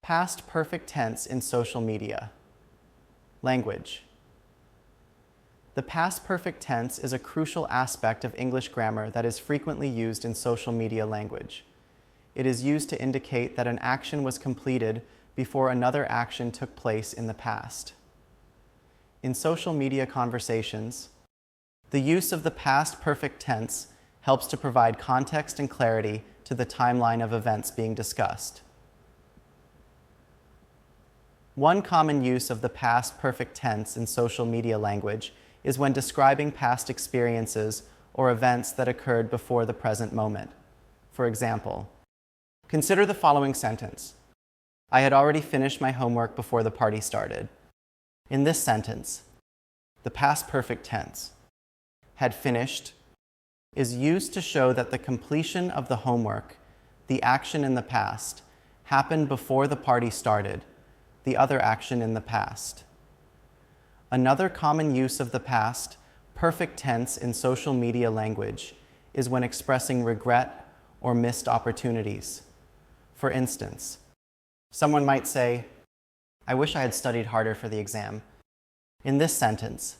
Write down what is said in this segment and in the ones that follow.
Past perfect tense in social media. Language. The past perfect tense is a crucial aspect of English grammar that is frequently used in social media language. It is used to indicate that an action was completed before another action took place in the past. In social media conversations, the use of the past perfect tense helps to provide context and clarity to the timeline of events being discussed. One common use of the past perfect tense in social media language is when describing past experiences or events that occurred before the present moment. For example, consider the following sentence. I had already finished my homework before the party started. In this sentence, the past perfect tense, had finished, is used to show that the completion of the homework, the action in the past, happened before the party started, the other action in the past. Another common use of the past perfect tense in social media language is when expressing regret or missed opportunities. For instance, someone might say, I wish I had studied harder for the exam. In this sentence,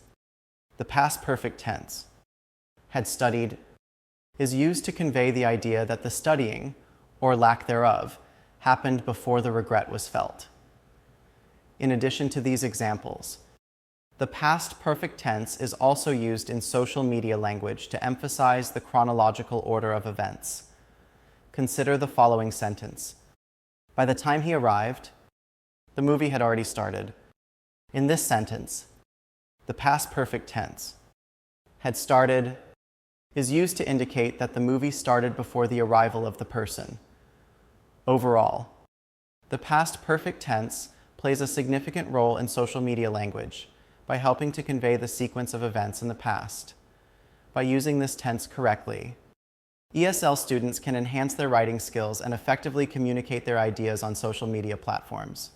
the past perfect tense, had studied, is used to convey the idea that the studying, or lack thereof, happened before the regret was felt. In addition to these examples, the past perfect tense is also used in social media language to emphasize the chronological order of events. Consider the following sentence. By the time he arrived, the movie had already started. In this sentence, the past perfect tense, had started, is used to indicate that the movie started before the arrival of the person. Overall, the past perfect tense plays a significant role in social media language by helping to convey the sequence of events in the past. By using this tense correctly, ESL students can enhance their writing skills and effectively communicate their ideas on social media platforms.